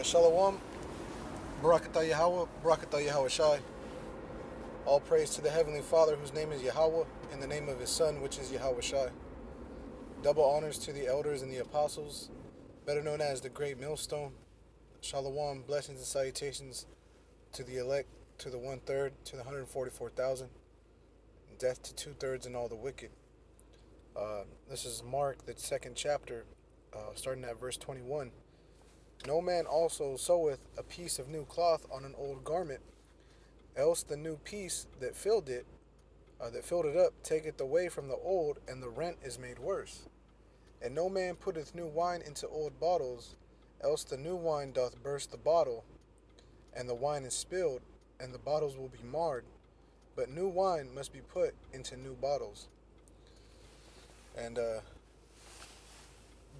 Shalom, Barakatah Yahweh, Barakatah Yahweh Shai. All praise to the Heavenly Father, whose name is Yahweh, in the name of His Son, which is Yahweh Shai. Double honors to the elders and the apostles, better known as the Great Millstone. Shalom, blessings and salutations to the elect, to the 1/3, to the 144,000, death to 2/3 and all the wicked. This is Mark, the second chapter, starting at verse 21. No man also seweth a piece of new cloth on an old garment, else the new piece that filled it up, taketh away from the old, and the rent is made worse. And no man putteth new wine into old bottles, else the new wine doth burst the bottle, and the wine is spilled, and the bottles will be marred. But new wine must be put into new bottles. And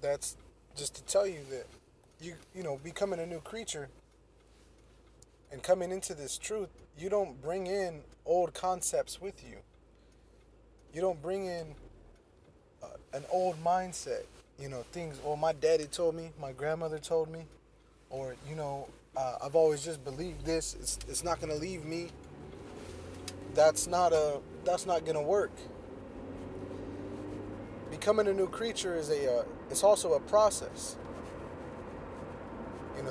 that's just to tell you that becoming a new creature and coming into this truth, you don't bring in old concepts with you. You don't bring in an old mindset. Things, well, my daddy told me, my grandmother told me, or, I've always just believed this. It's not going to leave me. That's not going to work. Becoming a new creature it's also a process.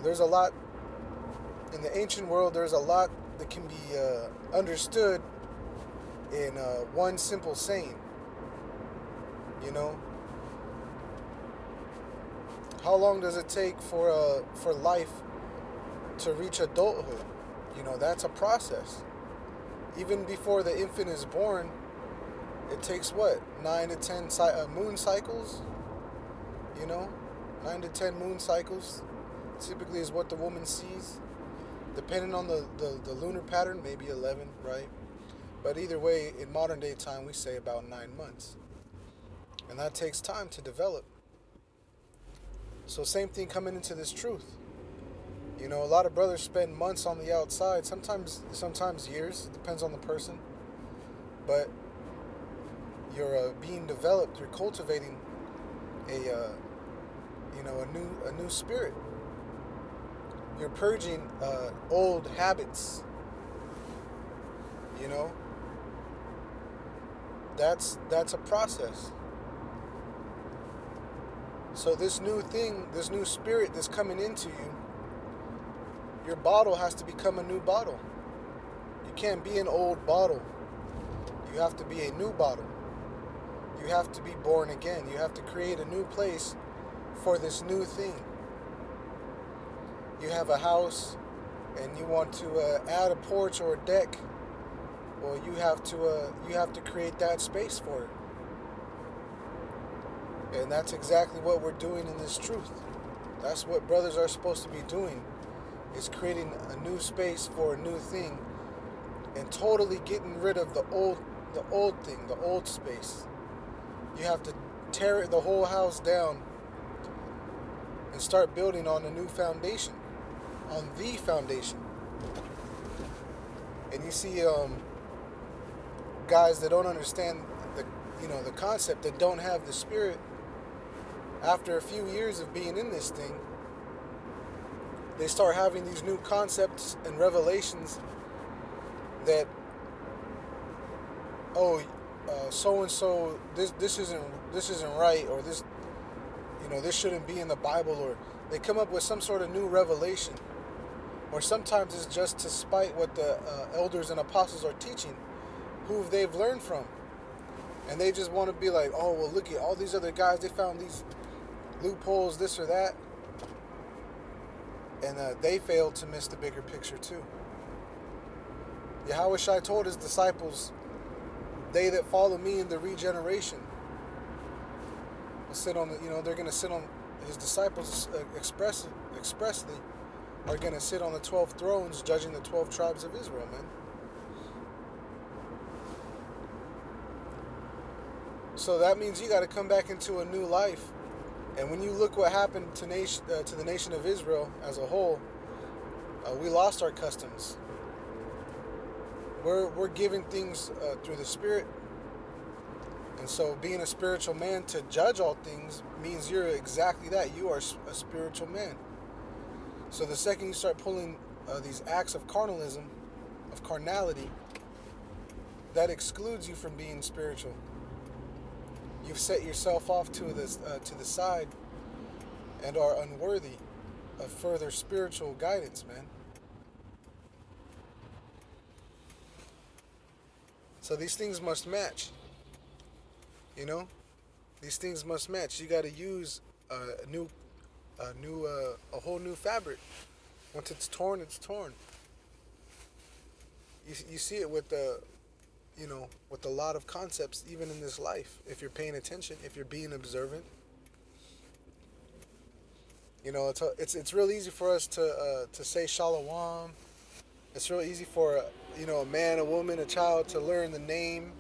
There's a lot in the ancient world. There's a lot that can be understood in one simple saying. How long does it take for life to reach adulthood? That's a process. Even before the infant is born, it takes 9 to 10 moon cycles. 9 to 10 moon cycles typically is what the woman sees. Depending on the lunar pattern, maybe 11, right? But either way, in modern day time, we say about 9 months. And that takes time to develop. So same thing coming into this truth. A lot of brothers spend months on the outside, sometimes years. It depends on the person. But you're being developed. You're cultivating a new spirit. You're purging old habits. That's a process. So this new thing, this new spirit that's coming into you, your bottle has to become a new bottle. You can't be an old bottle. You have to be a new bottle. You have to be born again. You have to create a new place for this new thing. You have a house and you want to add a porch or a deck. Well, you have to create that space for it. And that's exactly what we're doing in this truth. That's what brothers are supposed to be doing, is creating a new space for a new thing and totally getting rid of the old thing, the old space. You have to tear the whole house down and start building on a new foundation, on the foundation. And you see guys that don't understand the concept, that don't have the spirit, after a few years of being in this thing, they start having these new concepts and revelations that, so and so, this isn't right, or this shouldn't be in the Bible, or they come up with some sort of new revelation, or sometimes it's just to spite what the elders and apostles are teaching, who they've learned from, and they just want to be like, oh, well, look at all these other guys, they found these loopholes, this or that, and they failed to miss the bigger picture too. Yahweh Shai told his disciples, they that follow me in the regeneration will sit on they're going to sit on, his disciples expressly are going to sit on the 12 thrones judging the 12 tribes of Israel, man. So that means you got to come back into a new life. And when you look what happened to the nation of Israel as a whole, we lost our customs. We're giving things through the Spirit. And so being a spiritual man to judge all things means you're exactly that. You are a spiritual man. So the second you start pulling these acts of carnalism, of carnality, that excludes you from being spiritual. You've set yourself off to the side and are unworthy of further spiritual guidance, man. So these things must match. You know, these things must match. You got to use a whole new fabric. Once it's torn, it's torn. You see it with with a lot of concepts, even in this life. If you're paying attention, if you're being observant, it's real easy for us to say shalom. It's real easy for a man, a woman, a child to learn the name,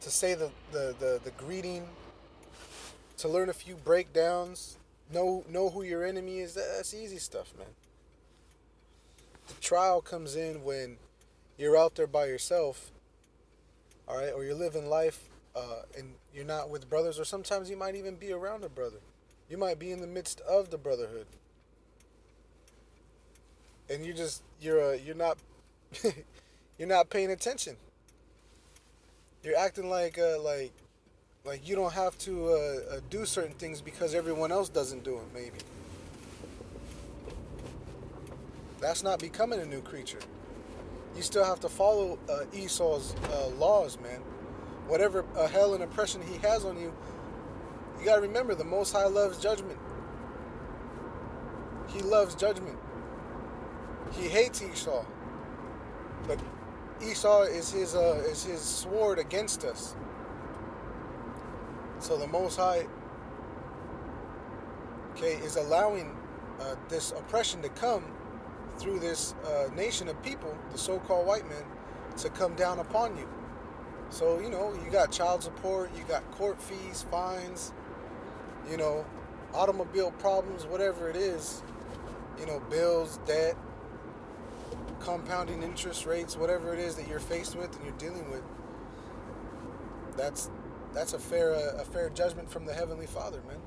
to say the greeting, to learn a few breakdowns, know who your enemy is. That's easy stuff, man. The trial comes in when you're out there by yourself, all right, or you're living life and you're not with brothers, or sometimes you might even be around a brother. You might be in the midst of the brotherhood, and you're not you're not paying attention. You're acting like you don't have to do certain things because everyone else doesn't do them. Maybe that's not becoming a new creature. You still have to follow Esau's laws, man. Whatever hell and oppression he has on you, you gotta remember the Most High loves judgment. He loves judgment. He hates Esau, but Esau is his sword against us. So the Most High, okay, is allowing this oppression to come through this nation of people, the so-called white men, to come down upon you. So, you got child support, you got court fees, fines, automobile problems, whatever it is, bills, debt, compounding interest rates, whatever it is that you're faced with and you're dealing with. That's a fair judgment from the Heavenly Father, man.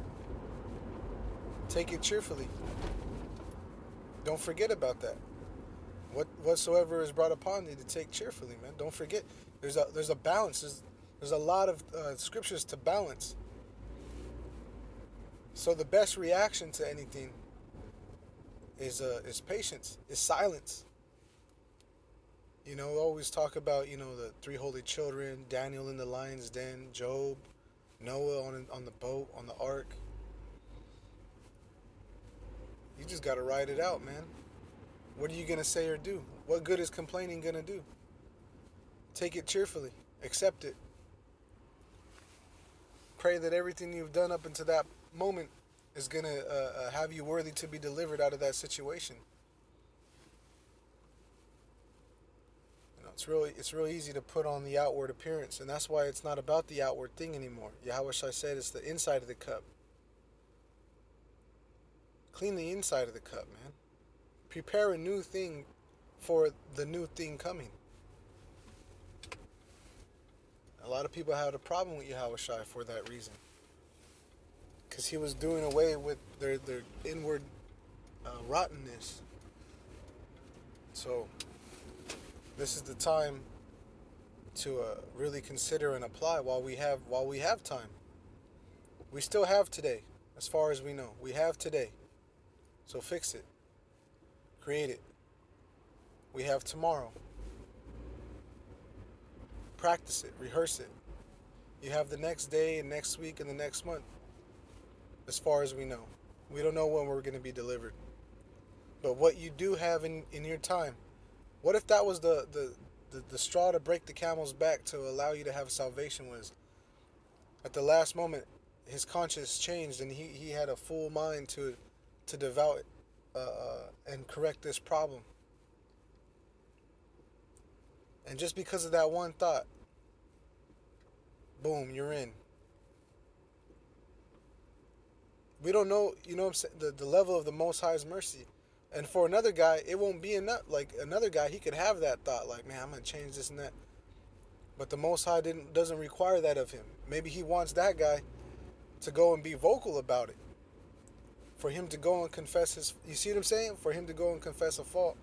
Take it cheerfully. Don't forget about that. Whatsoever is brought upon thee, to take cheerfully, man. Don't forget. There's a balance. There's a lot of scriptures to balance. So the best reaction to anything is patience, is silence. Always talk about the three holy children, Daniel in the lion's den, Job, Noah on the boat, on the ark. You just gotta ride it out, man. What are you gonna say or do? What good is complaining gonna do? Take it cheerfully. Accept it. Pray that everything you've done up until that moment is gonna have you worthy to be delivered out of that situation. It's real easy to put on the outward appearance, and that's why it's not about the outward thing anymore. Yahweh Shai said it's the inside of the cup. Clean the inside of the cup, man. Prepare a new thing for the new thing coming. A lot of people had a problem with Yahweh Shai for that reason, because he was doing away with their inward rottenness. So this is the time to really consider and apply while we have time. We still have today, as far as we know. We have today. So fix it. Create it. We have tomorrow. Practice it. Rehearse it. You have the next day and next week and the next month, as far as we know. We don't know when we're going to be delivered. But what you do have in your time, what if that was the straw to break the camel's back to allow you to have salvation? Was at the last moment his conscience changed and he had a full mind to devout and correct this problem. And just because of that one thought, boom, you're in. We don't know, what I'm saying, the level of the Most High's mercy. And for another guy, it won't be enough. Like another guy, he could have that thought, like, man, I'm gonna change this and that. But the Most High doesn't require that of him. Maybe he wants that guy to go and be vocal about it. For him to go and confess his, you see what I'm saying? For him to go and confess a fault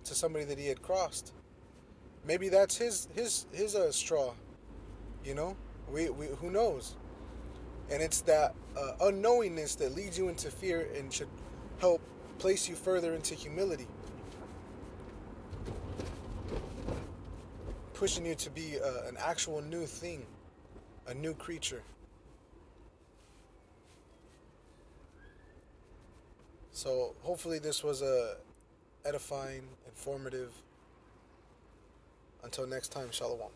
to somebody that he had crossed. Maybe that's his straw, you know? We who knows? And it's that unknowingness that leads you into fear and should help place you further into humility, pushing you to be an actual new thing, a new creature. So hopefully this was edifying, informative. Until next time, shalom.